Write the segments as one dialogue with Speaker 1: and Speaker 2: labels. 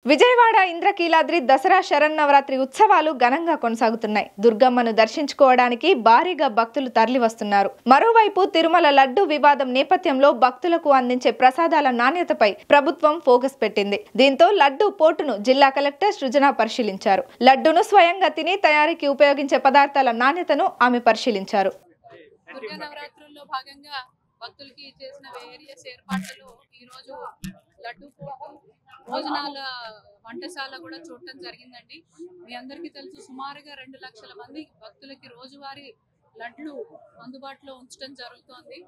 Speaker 1: విజయవాడ ఇంద్రకీలాద్రి దసరా శరన్నవరాత్రి ఉత్సవాలు ఘనంగా కొనసాగుతున్నాయి. దుర్గమ్మను దర్శించుకోవడానికి భారీగా భక్తులు తరలివస్తున్నారు. మరోవైపు తిరుమల లడ్డు వివాదం నేపథ్యంలో భక్తులకు అందించే ప్రసాదాల నాణ్యతపై ప్రభుత్వం ఫోకస్ పెట్టింది. దీంతో లడ్డు పోటును జిల్లా కలెక్టర్ సృజన పరిశీలించారు. లడ్డును స్వయంగా తిని తయారీకి ఉపయోగించే పదార్థాల నాణ్యతను ఆమె పరిశీలించారు.
Speaker 2: భక్తులకి చేసిన వేరియస్ ఏర్పాట్లలో ఈ రోజు లడ్డు పోటు భోజనాల వంటశాల కూడా చూడటం జరిగిందండి. మీ అందరికీ తెలుసు, సుమారుగా 2 లక్షల మంది భక్తులకి రోజువారీ లడ్లు అందుబాటులో ఉంచడం జరుగుతోంది.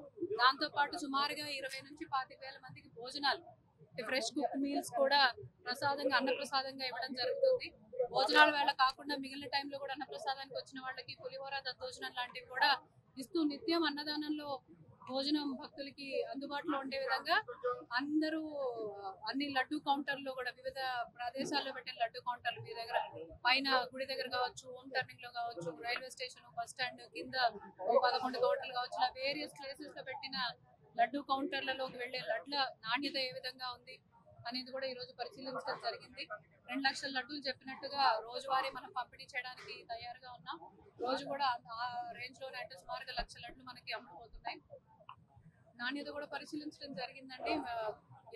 Speaker 2: దాంతో పాటు సుమారుగా 20 నుంచి 25,000 మందికి భోజనాలు, ఫ్రెష్ కుక్ మీల్స్ కూడా ప్రసాదంగా అన్నప్రసాదంగా ఇవ్వడం జరుగుతుంది. భోజనాల వేళ కాకుండా మిగిలిన టైంలో కూడా అన్నప్రసాదానికి వచ్చిన వాళ్ళకి పులిహోర, దద్దోజనం లాంటివి కూడా ఇస్తూ నిత్యం అన్నదానంలో భోజనం భక్తులకి అందుబాటులో ఉండే విధంగా అందరూ అన్ని లడ్డు కౌంటర్లో కూడా వివిధ ప్రదేశాల్లో పెట్టిన లడ్డు కౌంటర్లు మీ దగ్గర పైన గుడి దగ్గర కావచ్చు, హోమ్ టర్నింగ్ లో కావచ్చు, రైల్వే స్టేషన్, బస్ స్టాండ్ కింద 11 కౌంటర్లు కావచ్చు, ఇలా వేరియస్ ప్లేసెస్ లో పెట్టిన లడ్డు కౌంటర్లలోకి వెళ్లే లడ్ల నాణ్యత ఏ విధంగా ఉంది అనేది కూడా ఈ రోజు పరిశీలించడం జరిగింది. 2 లక్షల లడ్డూలు చెప్పినట్టుగా రోజువారీ మనం పంపిణీ చేయడానికి తయారుగా ఉన్నాం. రోజు కూడా ఆ రేంజ్ లోనే అంటే సుమారుగా 1 లక్ష లడ్లు మనకి అమ్ముడుపోతున్నాయి. నాణ్యత కూడా పరిశీలించడం జరిగిందండి.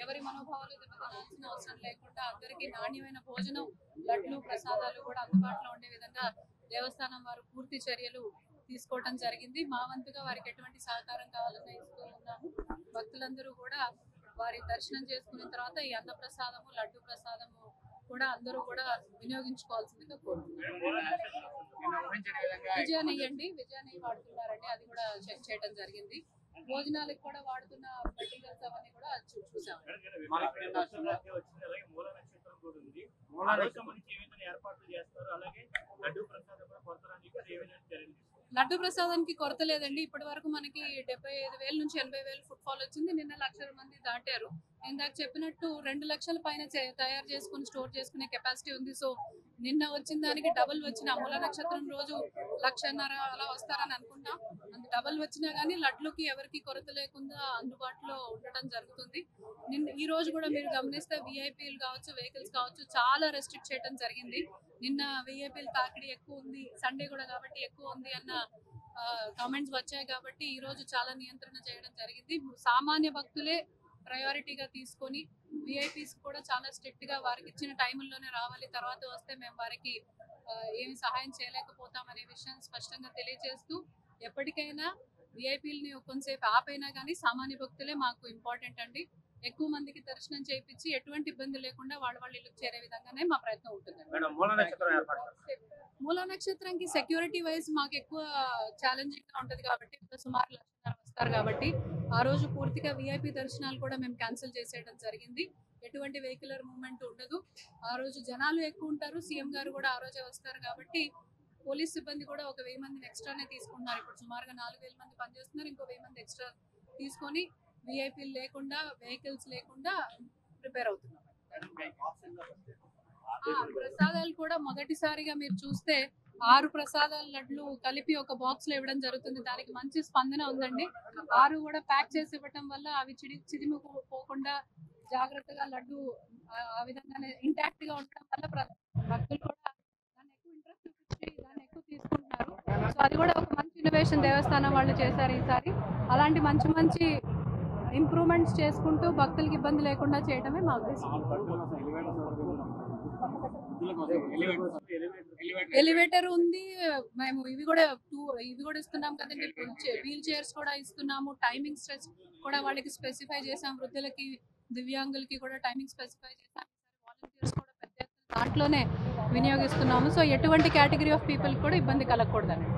Speaker 2: ఎవరి మనోభావాలు దెబ్బతినాల్సిన అవసరం లేకుండా అందరికీ నాణ్యమైన భోజనం, లడ్లు, ప్రసాదాలు కూడా అందుబాటులో ఉండే విధంగా దేవస్థానం వారు పూర్తి చర్యలు తీసుకోవడం జరిగింది. మా వంతుగా వారికి ఎటువంటి సహకారం కావాలని ఇస్తూ ఉన్నాము. భక్తులందరూ కూడా వారి దర్శనం చేసుకున్న తర్వాత ఈ అన్న ప్రసాదము, లడ్డు ప్రసాదము కూడా అందరూ కూడా వినియోగించుకోవాల్సిందిగా కోరుతున్నారు. విజయ నెయ్యి వాడుతున్నారండి, అది కూడా చెక్ చేయడం జరిగింది. భోజనాలకు కూడా వాడుతున్న మెటీరియల్స్ అవన్నీ కూడా చూసాము. లడ్డు ప్రసాదానికి కొరత లేదండి. ఇప్పటి వరకు మనకి 75,000 నుంచి 80,000 ఫుట్ఫాల్ వచ్చింది. నిన్న 1,00,000 మంది దాటారు. ఇందాక చెప్పినట్టు 2 లక్షల పైన తయారు చేసుకుని స్టోర్ చేసుకునే కెపాసిటీ ఉంది. సో నిన్న వచ్చిన దానికి డబుల్ వచ్చిన మూల నక్షత్రం రోజు 1,50,000 అలా వస్తారని అనుకుంటాం. అంత డబుల్ వచ్చినా కానీ లడ్లుకి ఎవరికి కొరత లేకుండా అందుబాటులో ఉండటం జరుగుతుంది. ఈ రోజు కూడా మీరు గమనిస్తే విఐపీలు కావచ్చు, వెహికల్స్ కావచ్చు, చాలా రెస్ట్రిక్ట్ చేయడం జరిగింది. నిన్న విఐపీలు తాకిడి ఎక్కువ ఉంది, సండే కూడా కాబట్టి ఎక్కువ ఉంది అన్న కామెంట్స్ వచ్చాయి. కాబట్టి ఈ రోజు చాలా నియంత్రణ చేయడం జరిగింది. సామాన్య భక్తులే ప్రయారిటీగా తీసుకొని విఐపీస్ కూడా చాలా స్ట్రిక్ట్ గా వారికి ఇచ్చిన టైంలోనే రావాలి, తర్వాత వస్తే మేము వారికి ఏమి సహాయం చేయలేకపోతామనే విషయం స్పష్టంగా తెలియజేస్తూ ఎప్పటికైనా విఐపీలని కొంతసేపు ఆపైనా కానీ సామాన్య భక్తులే మాకు ఇంపార్టెంట్ అండి. ఎక్కువ మందికి దర్శనం చేయించి ఎటువంటి ఇబ్బంది లేకుండా వాళ్ళ ఇల్లుకు చేరే విధంగానే మా ప్రయత్నం ఉంటుంది. మూల నక్షత్రంకి సెక్యూరిటీ వైజ్ మాకు ఎక్కువ ఛాలెంజింగ్ గా ఉంటది కాబట్టి సుమారు 1,00,000 వస్తారు కాబట్టి ఆ రోజు పూర్తిగా విఐపి దర్శనాలు కూడా మేము క్యాన్సిల్ చేసేయడం జరిగింది. ఎటువంటి వెహికులర్ మూవ్మెంట్ ఉండదు. ఆ రోజు జనాలు ఎక్కువ ఉంటారు. సీఎం గారు కూడా ఆ రోజే వస్తారు కాబట్టి పోలీస్ సిబ్బంది కూడా ఒక 1000 మందిని ఎక్స్ట్రానే తీసుకున్నారు. ఇప్పుడు సుమారుగా 4,000 మంది పనిచేస్తున్నారు. ఇంకో 1000 మంది ఎక్స్ట్రా తీసుకొని విఐపీలు లేకుండా, వెహికల్స్ లేకుండా ప్రిపేర్ అవుతున్నాం. ప్రసాదాలు కూడా మొదటిసారిగా మీరు చూస్తే 6 ప్రసాదాల లడ్లు కలిపి ఒక బాక్స్ లో ఇవ్వడం జరుగుతుంది. దానికి మంచి స్పందన ఉందండి. 6 కూడా ప్యాక్ చేసి ఇవ్వటం వల్ల అవి చిదిమిపోకుండా జాగ్రత్తగా లడ్డు ఆ విధంగానే ఇంటాక్ట్ గా ఉండటం వల్ల భక్తులు కూడా దాన్ని ఎక్కువ ఇంట్రెస్ట్ చూపించి దాన్ని ఎక్కువ తీసుకుంటున్నారు. సో అది కూడా ఒక మంచి ఇన్నోవేషన్ దేవస్థానం వాళ్ళు చేశారు ఈసారి. అలాంటి మంచి ఇంప్రూవ్మెంట్స్ చేసుకుంటూ భక్తులకి ఇబ్బంది లేకుండా చేయడమే మా ఉద్దేశం. ఎలివేటర్ ఉంది. మేము ఇవి కూడా ఇస్తున్నాం కదండి. వీల్ చైర్స్ కూడా ఇస్తున్నాము. టైమింగ్ స్ట్రెస్ కూడా వాళ్ళకి స్పెసిఫై చేసాం. వృద్ధులకి, దివ్యాంగులకి కూడా టైమింగ్ స్పెసిఫై చేసాం. వాలంటీర్స్ కూడా పెద్ద దాంట్లోనే వినియోగిస్తున్నాము. సో ఎటువంటి కేటగిరీ ఆఫ్ పీపుల్ కూడా ఇబ్బంది కలగకూడదండి.